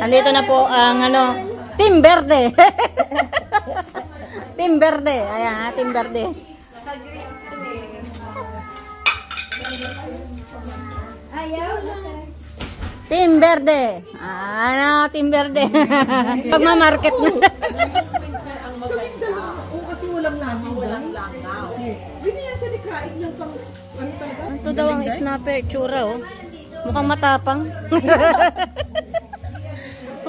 Andito na po ang Team Verde. Team Verde. Ayan, Team Verde. Team Verde. Team Verde. Pagmamarket na. Kasi walang langaw. Binigyan siya ni Kraig ng pang Ito daw ang snapper, tsura oh. Mukhang matapang.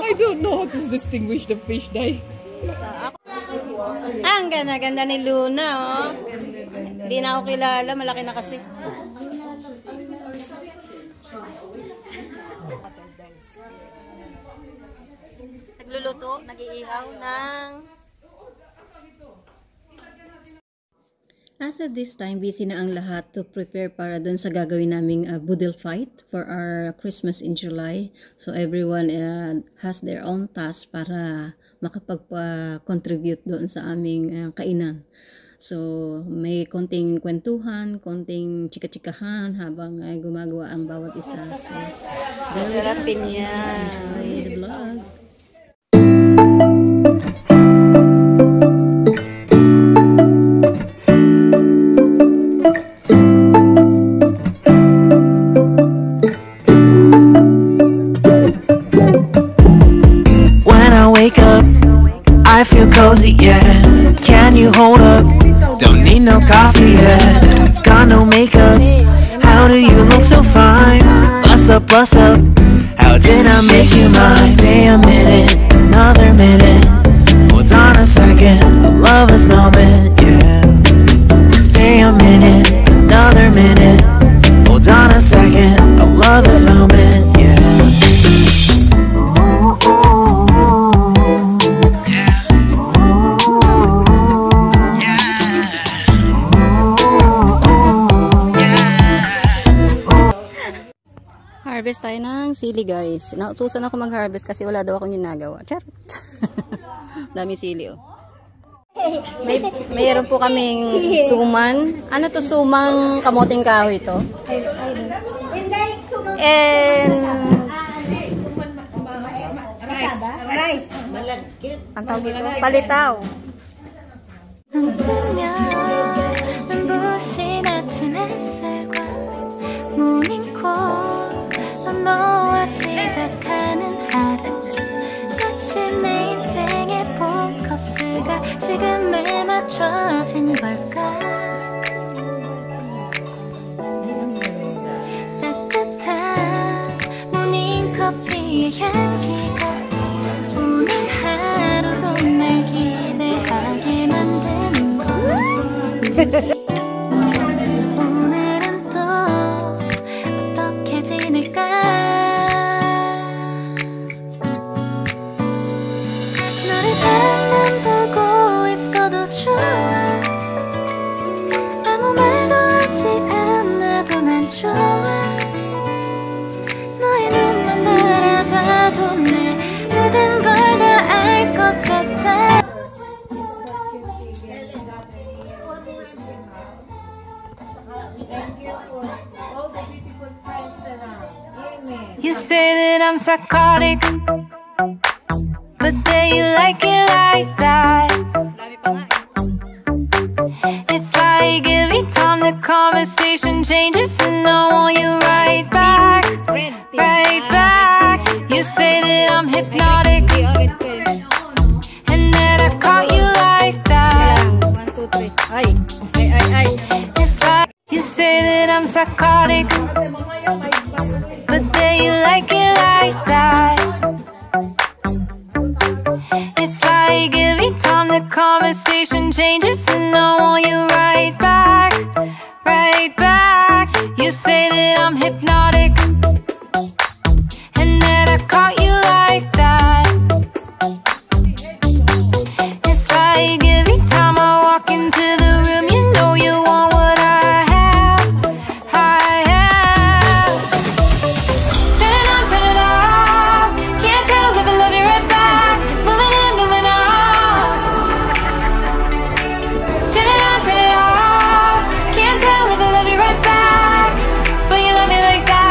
I don't know how to distinguish the fish dye. Ang ganda-ganda ni Luna oh. Hindi na ako kilala, malaki na kasi. Nagluluto, nag-iihaw ng... As at this time, busy na ang lahat to prepare para dun sa gagawin naming boodle fight for our Christmas in July. So everyone has their own task para makapag-contribute doon sa aming kainan. So may konting kwentuhan, konting chika-chikahan habang gumagawa ang bawat isa. So darapin niya the vlog. I feel cozy, yeah. Can you hold up? Don't need no coffee, yeah. Got no makeup. How do you look so fine? Bust up, bust up. How did I make you mine? Stay a minute, another minute. Hold on a second, I love this moment, yeah. Stay a minute, another minute. Hold on a second, I love this moment, yeah. Harvest tayo ng sili guys. Nautusan ako mag-harvest kasi wala daw akong ginagawa. Charot. Dami sili oh. Mayroon po kaming suman. Ano to, sumang kamoting kahoy to? And rice. Ang tawag ito? Palitaw. 너와 시작하는 하루 마치 내 인생의 포커스가 지금에 맞춰진 걸까 따뜻한 모닝커피의 향기가 오늘 하루도 날 기대하게 만드는 것 오늘은 또 어떻게 지낼까 You say that I'm psychotic, but then you like it like that. It's like every time the conversation changes and I want you right back, right back. You say that I'm hypnotic and that I caught you like that. It's like you say that I'm psychotic, but then you like it like that. It's like every time the conversation changes and I want you right back, right back. You say that I'm hypnotic and that I caught you like that. It's like every time I walk into the room, you know you want what I have, I have. Turn it on, turn it off. Can't tell if I love you right back. Moving in, moving on. Turn it on, turn it off. Can't tell if I love you right back, but you love me like that.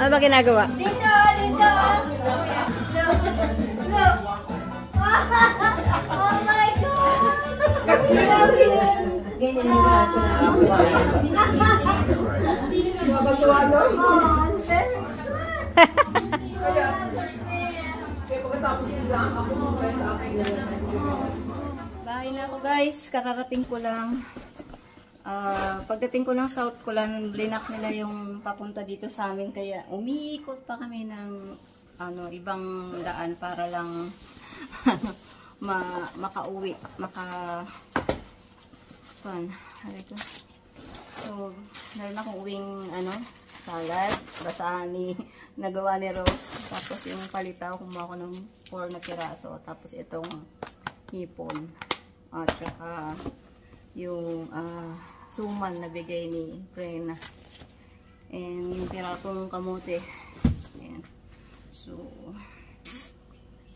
Ano ba ginagawa? Dito, dito. Look. Look. Oh my God. Ganyan yung braso na ako. Bahay na ako guys, kararating ko lang. Pagdating ko ng South Kulan, blinak nila yung papunta dito sa amin, kaya umiikot pa kami ng ibang daan para lang makauwi, So, meron akong uwing salad, basahan nagawa ni Rose. Tapos yung palitaw, kumuha ko ng 4 na piraso. Tapos itong hipon. At saka yung suman na bigay ni Prena. And yung piratong kamote. Ayan. So,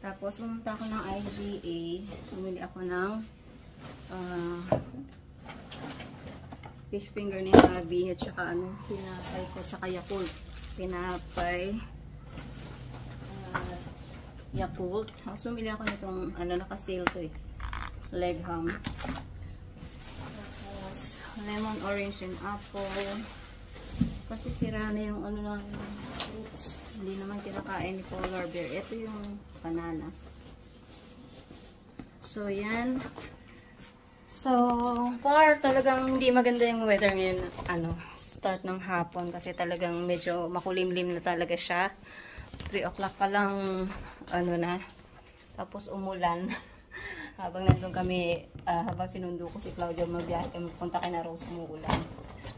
tapos pumunta ako ng IGA. Bumili ako ng fish finger ni Abby at saka pinapay ko, tsaka Yakult. Pinapay Yakult. Tapos bumili ako nitong naka-sale to leg ham. Tapos lemon, orange, and apple. Kasi sira na yung fruits. Hindi naman kinakain ni Polar Bear. Ito yung banana. So, yan. So, talagang hindi maganda yung weather ngayon. Start ng hapon kasi talagang medyo makulimlim na talaga siya. 3 o'clock pa lang, tapos umulan. Habang nandun kami, habang sinundo ko si Claudio, magbiyahe kami, punta kay na Rose, umuulan.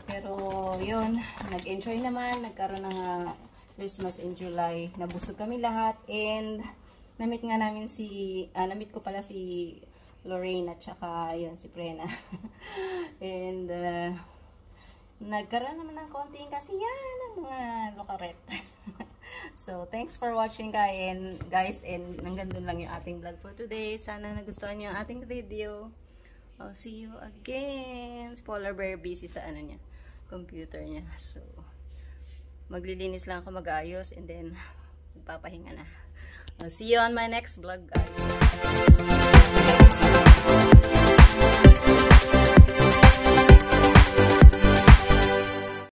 Pero, yun, nag-enjoy naman, nagkaroon ng Christmas in July. Nabusog kami lahat, and namit ko pala si Lorraine at saka yun, si Prena. And nagkaroon naman ng konting kasiyahan ng mga lokaret. So, thanks for watching guys, and hanggang dun lang yung ating vlog for today. Sana nagustuhan nyo yung ating video. I'll see you again. Polar Bear busy sa computer niya. So, maglilinis lang ako, mag-ayos, and then magpapahinga na. I'll see you on my next vlog guys.